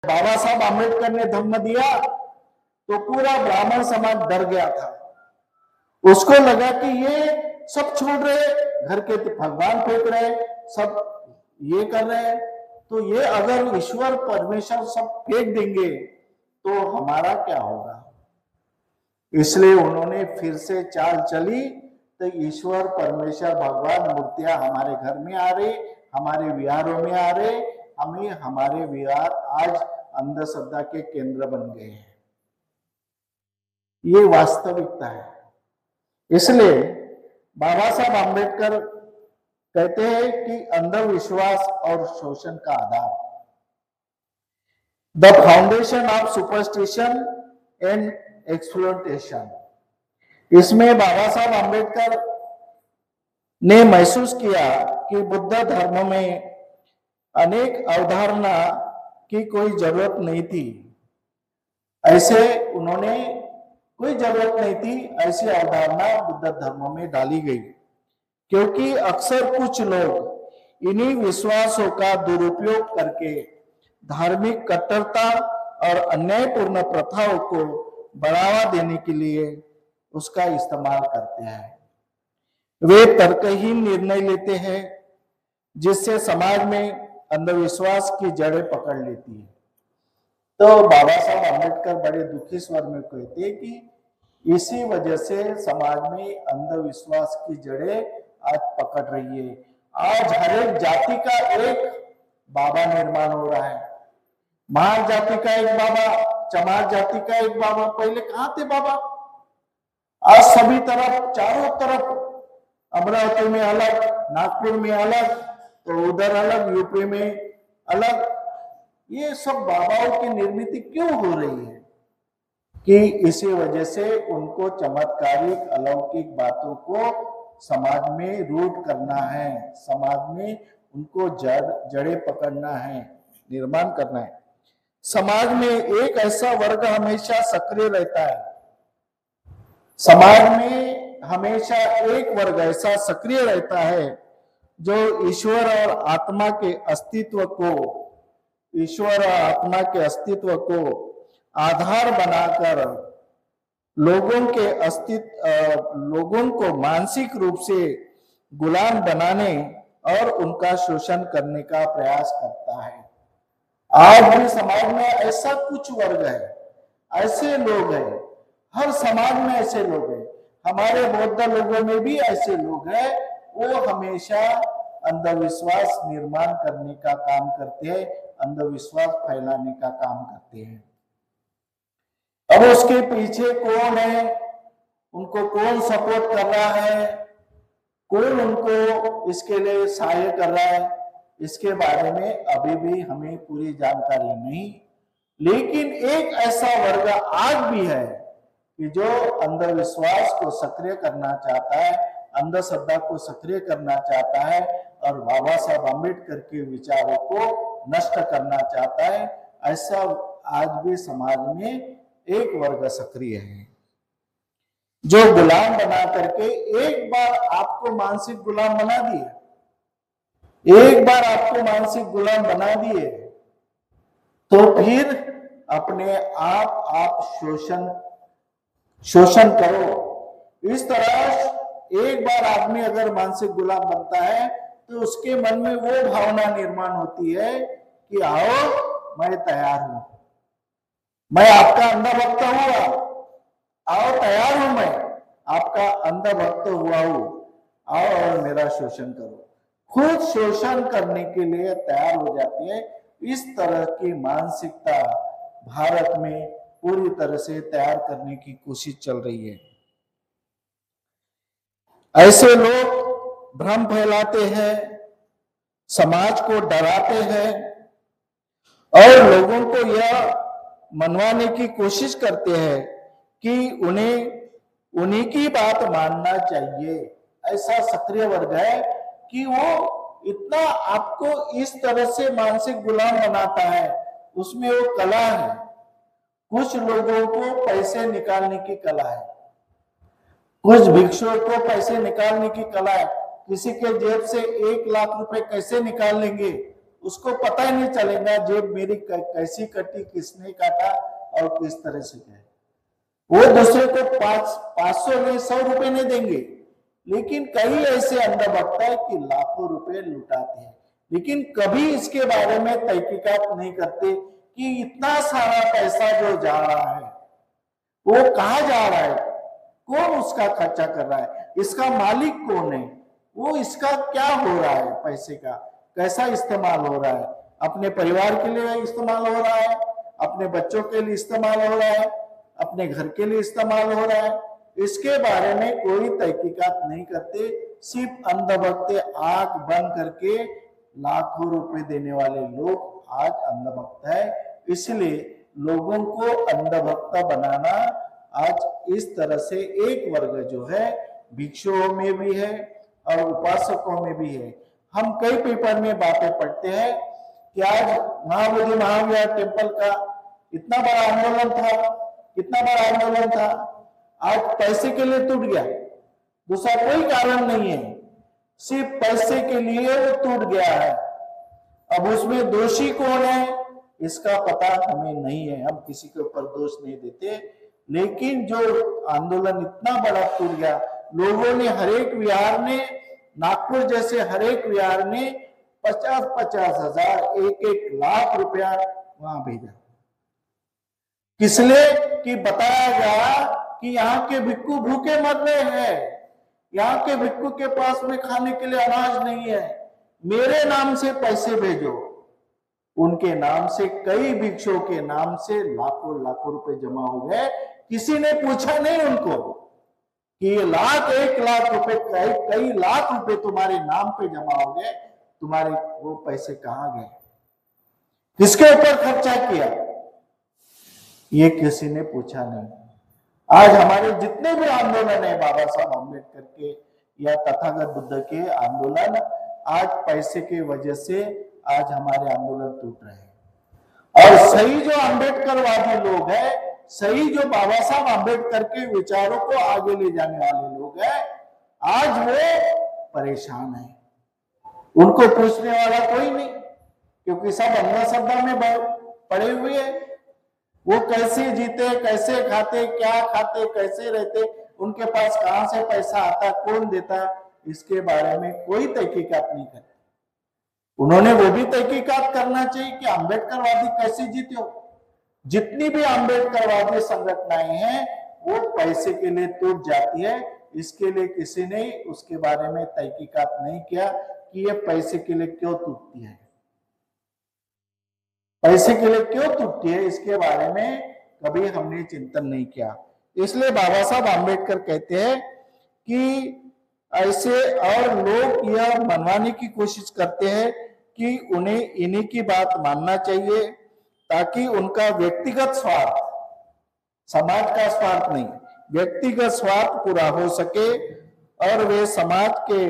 बाबा साहब आम्बेडकर ने धम्म दिया तो पूरा ब्राह्मण समाज डर गया था। उसको लगा कि ये सब छोड़ रहे, घर के भगवान फेंक रहे, सब ये कर रहे हैं, तो ये अगर ईश्वर परमेश्वर सब फेंक देंगे तो हमारा क्या होगा। इसलिए उन्होंने फिर से चाल चली, तो ईश्वर परमेश्वर भगवान मूर्तियां हमारे घर में आ रही, हमारे विहारों में आ रहे, हमारे विहार आज अंधश्रद्धा के केंद्र बन गए हैं। ये वास्तविकता है। इसलिए बाबा साहब आम्बेडकर कहते हैं कि अंधविश्वास और शोषण का आधार, the foundation of superstition and exploitation. इसमें बाबा साहब आम्बेडकर ने महसूस किया कि बुद्ध धर्म में अनेक अवधारणा की कोई जरूरत नहीं थी। ऐसे उन्होंने कोई जरूरत नहीं थी, ऐसी अवधारणा बुद्ध धर्म में डाली गई, क्योंकि अक्सर कुछ लोग इन्हीं विश्वासों का दुरुपयोग करके धार्मिक कट्टरता और अन्यायपूर्ण प्रथाओं को बढ़ावा देने के लिए उसका इस्तेमाल करते हैं। वे तर्कहीन निर्णय लेते हैं जिससे समाज में अंधविश्वास की जड़ें पकड़ लेती है। तो बाबा साहब आम्बेडकर बड़े दुखी स्वर में कहते हैं कि इसी वजह से समाज में अंधविश्वास की जड़ें आज पकड़ रही है। आज हर एक जाति का एक बाबा निर्माण हो रहा है। महार जाति का एक बाबा, चमार जाति का एक बाबा। पहले कहां थे बाबा? आज सभी तरफ, चारों तरफ, अमरावती में अलग, नागपुर में अलग, तो उधर अलग, यूपी में अलग। ये सब बाबाओं की निर्मित क्यों हो रही है? कि इसी वजह से उनको चमत्कारिक अलौकिक बातों को समाज में रूट करना है, समाज में उनको जड़ें पकड़ना है, निर्माण करना है। समाज में एक ऐसा वर्ग हमेशा सक्रिय रहता है, समाज में हमेशा एक वर्ग ऐसा सक्रिय रहता है जो ईश्वर और आत्मा के अस्तित्व को आधार बनाकर लोगों को मानसिक रूप से गुलाम बनाने और उनका शोषण करने का प्रयास करता है। आज भी समाज में ऐसा कुछ वर्ग है, ऐसे लोग हैं, हर समाज में ऐसे लोग हैं। हमारे बौद्ध लोगों में भी ऐसे लोग हैं, वो हमेशा अंधविश्वास निर्माण करने का काम करते हैं, अंधविश्वास फैलाने का काम करते हैं। अब उसके पीछे कौन है, उनको कौन सपोर्ट कर रहा है, कौन उनको इसके लिए सहायता कर रहा है, इसके बारे में अभी भी हमें पूरी जानकारी नहीं। लेकिन एक ऐसा वर्ग आज भी है कि जो अंधविश्वास को सक्रिय करना चाहता है, अंधश्रद्धा को सक्रिय करना चाहता है और बाबा साहब आम्बेडकर के विचारों को नष्ट करना चाहता है। ऐसा आज भी समाज में एक वर्ग सक्रिय है जो गुलाम बना करके एक बार आपको मानसिक गुलाम बना दिए, एक बार आपको मानसिक गुलाम बना दिए तो फिर अपने आप शोषण करो। इस तरह एक बार आदमी अगर मानसिक गुलाम बनता है तो उसके मन में वो भावना निर्माण होती है कि आओ मैं तैयार हूं, मैं आपका अंधा भक्त हुआ, आओ तैयार हूं, मैं आपका अंधा भक्त हुआ हूं, आओ और मेरा शोषण करो। खुद शोषण करने के लिए तैयार हो जाती है। इस तरह की मानसिकता भारत में पूरी तरह से तैयार करने की कोशिश चल रही है। ऐसे लोग भ्रम फैलाते हैं, समाज को डराते हैं और लोगों को यह मनवाने की कोशिश करते हैं कि उन्हीं की बात मानना चाहिए। ऐसा सक्रिय वर्ग है कि वो इतना आपको इस तरह से मानसिक गुलाम बनाता है, उसमें वो कला है। कुछ लोगों को पैसे निकालने की कला है, कुछ भिक्षुओं को पैसे निकालने की कला है। किसी के जेब से 1 लाख रुपए कैसे निकाल लेंगे, उसको पता ही नहीं चलेगा जेब मेरी कैसी कटी, किसने काटा और किस तरह से गए। वो दूसरे को 500 नहीं 100 रुपए नहीं देंगे, लेकिन कई ऐसे अंधभक्त है कि लाखों रुपए लुटाते हैं, लेकिन कभी इसके बारे में तहकीकात नहीं करते कि इतना सारा पैसा जो जा रहा है वो कहाँ जा रहा है, कौन उसका खर्चा कर रहा है, इसका मालिक कौन है, वो इसका क्या हो रहा है, पैसे का कैसा इस्तेमाल हो रहा है, अपने परिवार के लिए इस्तेमाल हो रहा है, अपने बच्चों के लिए इस्तेमाल हो रहा है, अपने घर के लिए इस्तेमाल हो रहा है, इसके बारे में कोई तहकीकात नहीं करते। सिर्फ अंधभक्त आंख बंद करके लाखों रुपए देने वाले लोग आज अंधभक्त है। इसलिए लोगों को अंधभक्त बनाना आज इस तरह से एक वर्ग जो है भिक्षुओं में भी है और उपासकों में भी है। हम कई पेपर में बातें पढ़ते हैं कि आज महाबोधि महाविहार टेम्पल का इतना बड़ा आंदोलन था, कितना बड़ा आंदोलन था, आज पैसे के लिए टूट गया, दूसरा कोई कारण नहीं है, सिर्फ पैसे के लिए वो टूट गया है। अब उसमें दोषी कौन है इसका पता हमें नहीं है, हम किसी के ऊपर दोष नहीं देते, लेकिन जो आंदोलन इतना बड़ा टूट गया, लोगों ने हरेक विहार ने, नागपुर जैसे हरेक विहार ने 50-50 हजार 1-1 लाख रुपया वहां भेजा, किसलिए कि बताया गया कि यहाँ के भिक्खु भूखे मर रहे हैं, यहाँ के भिक्खु के पास में खाने के लिए अनाज नहीं है, मेरे नाम से पैसे भेजो। उनके नाम से, कई भिक्षुओं के नाम से लाखों लाखों रुपए जमा हो गए। किसी ने पूछा नहीं उनको कि ये 1 लाख रुपए, कई लाख रुपए तुम्हारे नाम पे जमा हो गए, तुम्हारे वो पैसे कहाँ गए, किसके ऊपर खर्चा किया, ये किसी ने पूछा नहीं। आज हमारे जितने भी आंदोलन है, बाबा साहब अम्बेडकर के या तथागत बुद्ध के आंदोलन, आज पैसे की वजह से आज हमारे आंदोलन टूट रहे हैं। और सही जो अम्बेडकरवादी लोग हैं, सही जो बाबा साहब अम्बेडकर के विचारों को आगे ले जाने वाले लोग हैं, आज वो परेशान है, उनको पूछने वाला कोई नहीं, क्योंकि सब अंधश्रद्धा में पड़े हुए हैं। वो कैसे जीते, कैसे खाते, क्या खाते, कैसे रहते, उनके पास कहां से पैसा आता, कौन देता, इसके बारे में कोई तहकीकात नहीं करते। उन्होंने वो भी तहकीकात करना चाहिए कि अम्बेडकरवादी कैसे जीते हो। जितनी भी अम्बेडकरवादी संगठनाएं हैं वो पैसे के लिए टूट जाती है, इसके लिए किसी ने उसके बारे में तहकीकात नहीं किया कि ये पैसे के लिए क्यों टूटती है, पैसे के लिए क्यों टूटती है, इसके बारे में कभी हमने चिंतन नहीं किया। इसलिए बाबा साहब आम्बेडकर कहते हैं कि ऐसे और लोग यह मनवाने की कोशिश करते हैं कि उन्हें इन्हीं की बात मानना चाहिए, ताकि उनका व्यक्तिगत स्वार्थ, समाज का स्वार्थ नहीं, व्यक्तिगत स्वार्थ पूरा हो सके और वे समाज के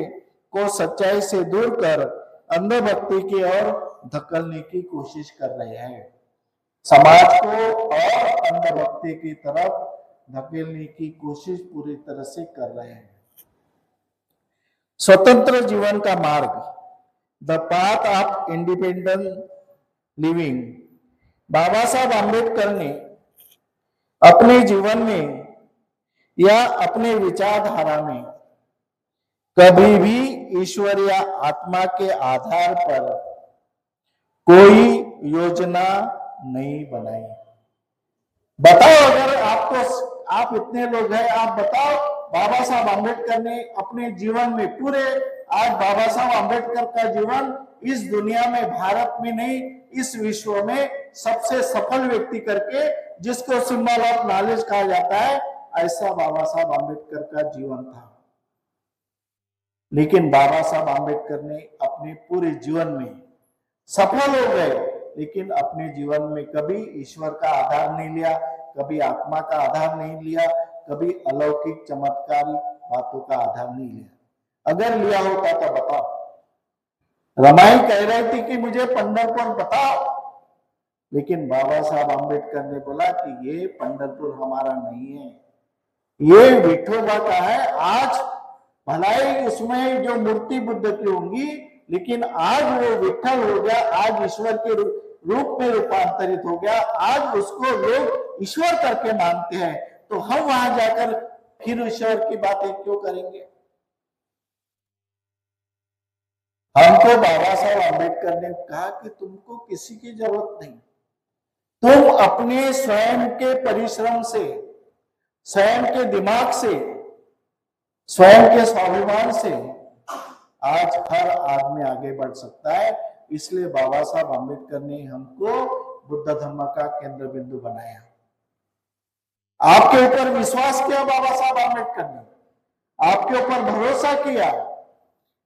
को सच्चाई से दूर कर अंधभक्ति की ओर धकेलने की कोशिश कर रहे हैं, समाज को और अंधभक्ति की तरफ धकेलने की कोशिश पूरी तरह से कर रहे हैं। स्वतंत्र जीवन का मार्ग, the path of independent living. Baba Saheb Ambedkar ने अपने जीवन में या अपने विचारधारा में कभी भी ईश्वर या आत्मा के आधार पर कोई योजना नहीं बनाई। बताओ, अगर आप इतने लोग हैं, आप बताओ बाबा साहब आम्बेडकर ने अपने जीवन में पूरे, आज बाबा साहब आम्बेडकर का जीवन इस दुनिया में, भारत में नहीं, इस विश्व में सबसे सफल व्यक्ति करके, जिसको सिंबल ऑफ नॉलेज कहा जाता है, ऐसा बाबा साहब आम्बेडकर का जीवन था। लेकिन बाबा साहब आम्बेडकर ने अपने पूरे जीवन में सफल हो गए, लेकिन अपने जीवन में कभी ईश्वर का आधार नहीं लिया, कभी आत्मा का आधार नहीं लिया, कभी अलौकिक चमत्कारी बातों का आधार नहीं लिया। अगर लिया होता तो बताओ। रमाई कह रही थी कि मुझे पंढरपुर बताओ, लेकिन बाबा साहब आम्बेडकर ने बोला कि ये पंढरपुर हमारा नहीं है, ये विठोबा का है। आज भलाई उसमें जो मूर्ति बुद्ध की होंगी, लेकिन आज वो विठ्ठल हो गया, आज ईश्वर के रूप में रूपांतरित हो गया, आज उसको लोग ईश्वर करके मानते हैं, तो हम वहां जाकर फिर ईश्वर की बातें क्यों करेंगे? हमको बाबा साहब आम्बेडकर ने कहा कि तुमको किसी की जरूरत नहीं, तुम अपने स्वयं के परिश्रम से, स्वयं के दिमाग से, स्वयं के स्वाभिमान से आज हर आदमी आगे बढ़ सकता है। इसलिए बाबा साहब आम्बेडकर ने हमको बुद्ध धर्म का केंद्र बिंदु बनाया। आपके ऊपर विश्वास किया बाबा साहब आम्बेडकर ने, आपके ऊपर भरोसा किया,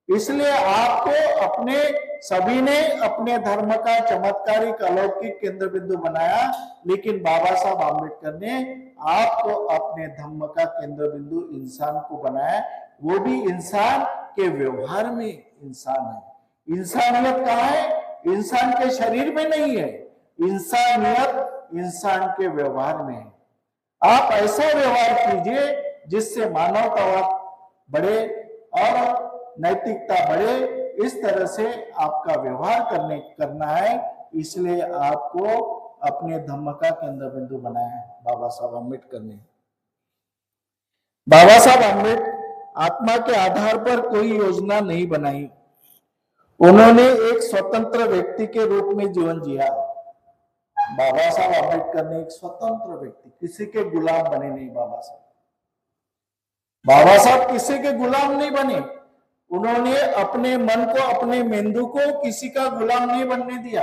इसलिए आपको अपने सभी ने अपने धर्म का चमत्कारिक अलौकिक केंद्र बिंदु बनाया, लेकिन बाबा साहब आम्बेडकर ने आपको अपने धर्म का केंद्र बिंदु इंसान को बनाया, वो भी इंसान के व्यवहार में इंसान है। इंसानियत कहाँ है? इंसान के शरीर में नहीं है, इंसानियत इंसान के व्यवहार में है। आप ऐसा व्यवहार कीजिए जिससे मानवतावाद बढ़े और नैतिकता बढ़े, इस तरह से आपका व्यवहार करना है। इसलिए आपको अपने धम्म का केंद्र बिंदु बनाया है बाबा साहब आम्बेडकर ने। बाबा साहब आम्बेडकर आत्मा के आधार पर कोई योजना नहीं बनाई, उन्होंने एक स्वतंत्र व्यक्ति के रूप में जीवन जिया। बाबा साहब आम्बेडकर ने एक स्वतंत्र व्यक्ति, किसी के गुलाम बने नहीं। बाबा साहब किसी के गुलाम नहीं बने, उन्होंने अपने मन को, अपने मेंदू को किसी का गुलाम नहीं बनने दिया।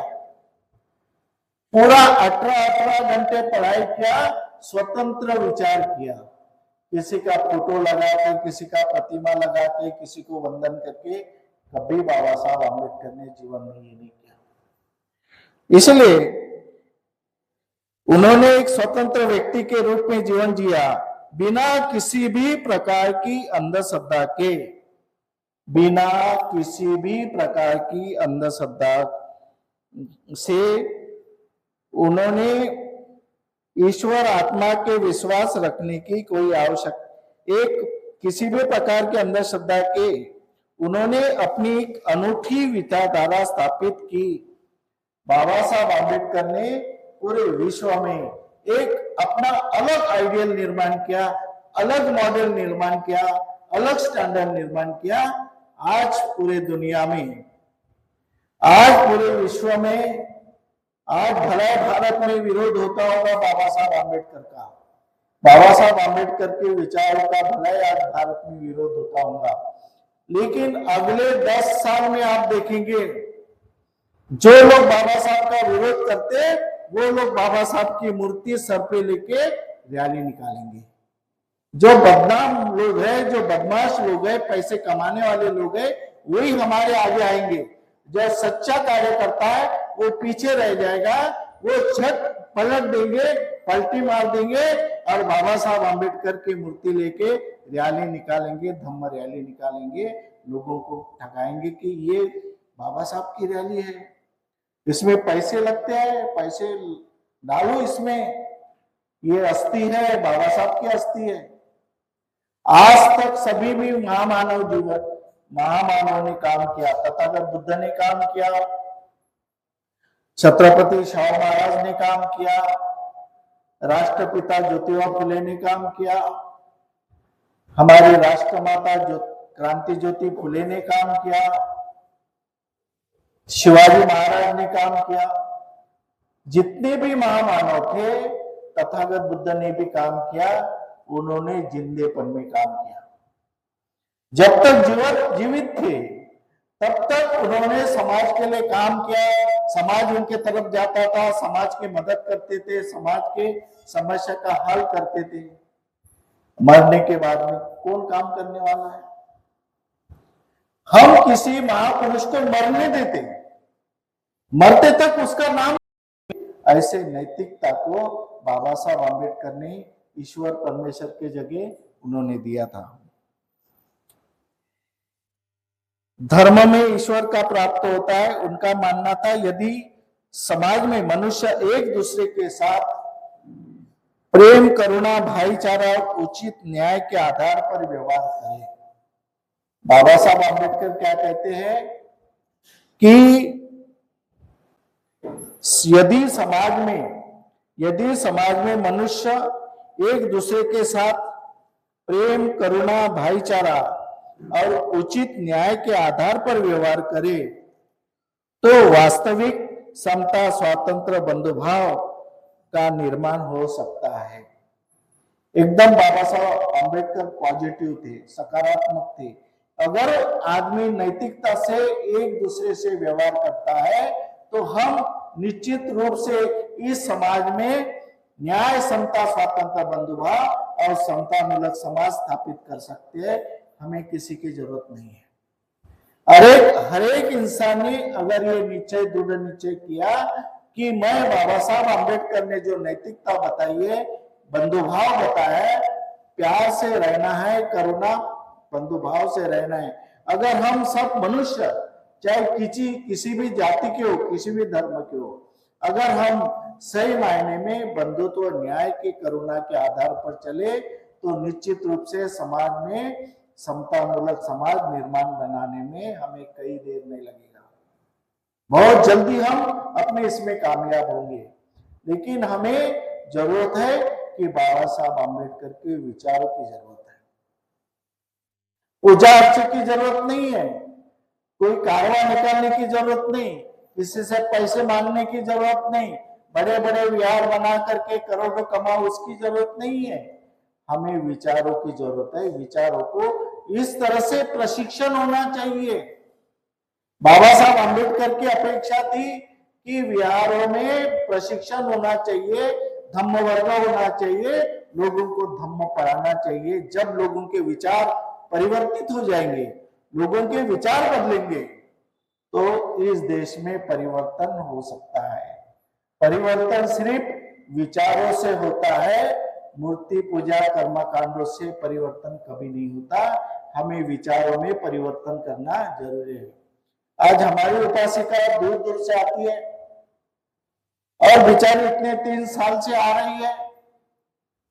पूरा 18 घंटे पढ़ाई किया, स्वतंत्र विचार किया, किसी का फोटो लगा के, किसी का प्रतिमा लगा के, किसी को वंदन करके कभी बाबा साहब आम्बेडकर ने जीवन में ये नहीं किया। इसलिए उन्होंने एक स्वतंत्र व्यक्ति के रूप में जीवन जिया, बिना किसी भी प्रकार की अंधश्रद्धा के, बिना किसी भी प्रकार की अंधश्रद्धा से उन्होंने ईश्वर आत्मा के विश्वास रखने की कोई किसी भी प्रकार की अंधश्रद्धा के उन्होंने अपनी एक अनूठी विचारधारा स्थापित की। बाबा साहब आम्बेडकर ने पूरे विश्व में एक अपना अलग आइडियल निर्माण किया, अलग मॉडल निर्माण किया, अलग स्टैंडर्ड निर्माण किया। आज पूरे दुनिया में, आज पूरे विश्व में, आज भला भारत में विरोध होता होगा बाबा साहब आम्बेडकर का, बाबा साहब आम्बेडकर के विचारों का भला आज भारत में विरोध होता होगा, लेकिन अगले 10 साल में आप देखेंगे जो लोग बाबा साहब का विरोध करते, वो लोग बाबा साहब की मूर्ति सर पे लेके रैली निकालेंगे। जो बदनाम लोग हैं, जो बदमाश लोग हैं, पैसे कमाने वाले लोग हैं, वही हमारे आगे आएंगे। जो सच्चा कार्य करता है वो पीछे रह जाएगा, वो छत पलट देंगे, पलटी मार देंगे और बाबा साहब आम्बेडकर की मूर्ति लेके रैली निकालेंगे, धम्म रैली निकालेंगे, लोगों को ठगाएंगे कि ये बाबा साहब की रैली है, इसमें पैसे लगते हैं, पैसे डालो इसमें, ये अस्थि है, बाबा साहब की अस्थि है। आज तक सभी भी महामानव ने काम किया, तथागत बुद्ध ने काम किया, छत्रपति शाहू महाराज ने काम किया, राष्ट्रपिता ज्योतिबा फुले ने काम किया, हमारी राष्ट्रमाता क्रांति ज्योति फुले ने काम किया, शिवाजी महाराज ने काम किया। जितने भी महामानव थे, तथागत बुद्ध ने भी काम किया, उन्होंने जिंदेपन में काम किया। जब तक जीवित थे तब तक उन्होंने समाज के लिए काम किया, समाज उनके तरफ जाता था, समाज की मदद करते थे, समाज के समस्या का हल करते थे। मरने के बाद में कौन काम करने वाला है? हम किसी महापुरुष को मरने देते, मरते तक उसका नाम। ऐसे नैतिकता को बाबा साहब आम्बेडकर ने ईश्वर परमेश्वर के जगह उन्होंने दिया था। धर्म में ईश्वर का प्राप्त होता है, उनका मानना था यदि समाज में मनुष्य एक दूसरे के साथ प्रेम, करुणा, भाईचारा और उचित न्याय के आधार पर व्यवहार करे। बाबा साहब आम्बेडकर क्या कहते हैं कि यदि समाज में मनुष्य एक दूसरे के साथ प्रेम, करुणा, भाईचारा और उचित न्याय के आधार पर व्यवहार करे तो वास्तविक समता, स्वातंत्र, बंधुभाव का निर्माण हो सकता है। एकदम बाबा साहब आम्बेडकर पॉजिटिव थे, सकारात्मक थे। अगर आदमी नैतिकता से एक दूसरे से व्यवहार करता है तो हम निश्चित रूप से इस समाज में न्याय, समता, स्वातंत्र, बंधुभाव और समता मूलक समाज स्थापित कर सकते हैं। हमें किसी की जरूरत नहीं है। हर एक इंसान ने अगर ये निश्चय, दृढ़ निश्चय किया कि मैं बाबा साहब आम्बेडकर ने जो नैतिकता बताई है, बंधुभाव बताया है, प्यार से रहना है, करुणा, बंधुभाव से रहना है। अगर हम सब मनुष्य, चाहे किसी भी जाति के हो, किसी भी धर्म के हो, अगर हम सही मायने में बंधुत्व, न्याय की, करुणा के आधार पर चले तो निश्चित रूप से समाज में समता मूलक समाज निर्माण बनाने में हमें कई देर नहीं लगेगा। बहुत जल्दी हम अपने इसमें कामयाब होंगे। लेकिन हमें जरूरत है कि बाबा साहब आम्बेडकर के विचारों की जरूरत है। पूजा अर्चना की जरूरत नहीं है, कोई कारवा निकालने की जरूरत नहीं, किसी से पैसे मांगने की जरूरत नहीं, बड़े बड़े विहार बना करके करोड़ों कमाओ, उसकी जरूरत नहीं है। हमें विचारों की जरूरत है। विचारों को इस तरह से प्रशिक्षण होना चाहिए। बाबा साहब आम्बेडकर की अपेक्षा थी कि विहारों में प्रशिक्षण होना चाहिए, धम्म वर्ग होना चाहिए, लोगों को धम्म पढ़ाना चाहिए। जब लोगों के विचार परिवर्तित हो जाएंगे, लोगों के विचार बदलेंगे तो इस देश में परिवर्तन हो सकता है। परिवर्तन सिर्फ विचारों से होता है, मूर्ति पूजा, कर्मकांडों से परिवर्तन कभी नहीं होता। हमें विचारों में परिवर्तन करना जरूरी है। आज हमारी उपासिका दूर दूर से आती है और बेचारी इतने 3 साल से आ रही है,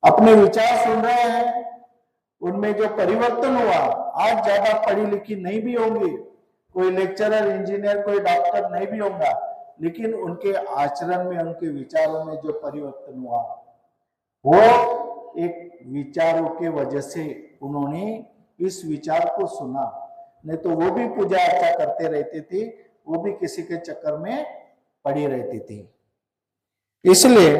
अपने विचार सुन रहे हैं। उनमें जो परिवर्तन हुआ, आज ज्यादा पढ़ी लिखी नहीं भी होंगी, कोई लेक्चरर, इंजीनियर, कोई डॉक्टर नहीं भी होगा, लेकिन उनके आचरण में, उनके विचारों में जो परिवर्तन हुआ वो एक विचारों के वजह से उन्होंने इस विचार को सुना। नहीं तो वो भी पूजा अर्चा करते रहते थे, वो भी किसी के चक्कर में पड़ी रहती थी। इसलिए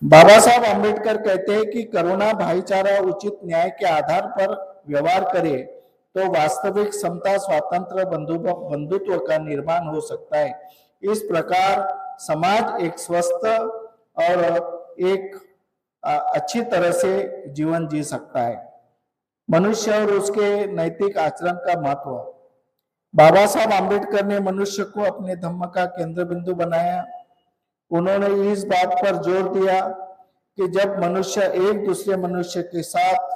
बाबा साहब आम्बेडकर कहते हैं कि करुणा, भाईचारा, उचित न्याय के आधार पर व्यवहार करे तो वास्तविक समता, स्वातंत्र, बंधुत्व का निर्माण हो सकता है। इस प्रकार समाज एक स्वस्थ और एक अच्छी तरह से जीवन जी सकता है। मनुष्य और उसके नैतिक आचरण का महत्व। बाबा साहब आम्बेडकर ने मनुष्य को अपने धम्म का केंद्र बिंदु बनाया। उन्होंने इस बात पर जोर दिया कि जब मनुष्य एक दूसरे मनुष्य के साथ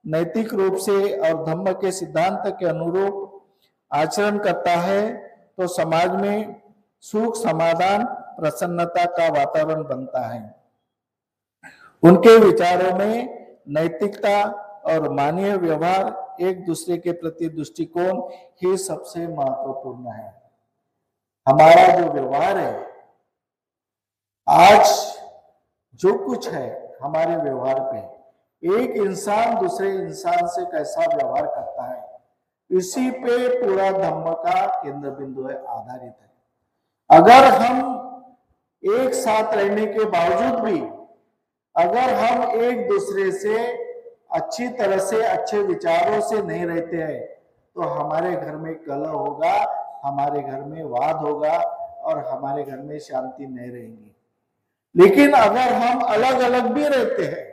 नैतिक रूप से और धम्म के सिद्धांत के अनुरूप आचरण करता है तो समाज में सुख, समाधान, प्रसन्नता का वातावरण बनता है। उनके विचारों में नैतिकता और मानवीय व्यवहार, एक दूसरे के प्रति दृष्टिकोण ही सबसे महत्वपूर्ण है। हमारा जो व्यवहार है, आज जो कुछ है हमारे व्यवहार पे, एक इंसान दूसरे इंसान से कैसा व्यवहार करता है, इसी पे पूरा धम्म का केंद्र बिंदु है, आधारित है। अगर हम एक साथ रहने के बावजूद भी अगर हम एक दूसरे से अच्छी तरह से, अच्छे विचारों से नहीं रहते हैं तो हमारे घर में कलह होगा, हमारे घर में वाद होगा और हमारे घर में शांति नहीं रहेगी। लेकिन अगर हम अलग अलग भी रहते हैं,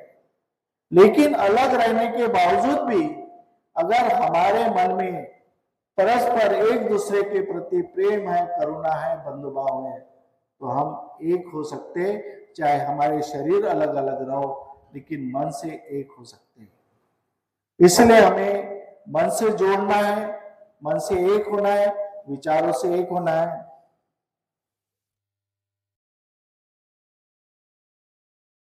लेकिन अलग रहने के बावजूद भी अगर हमारे मन में परस्पर एक दूसरे के प्रति प्रेम है, करुणा है, बंधुभाव है, तो हम एक हो सकते। चाहे हमारे शरीर अलग अलग रहो, लेकिन मन से एक हो सकते हैं। इसलिए हमें मन से जोड़ना है, मन से एक होना है, विचारों से एक होना है।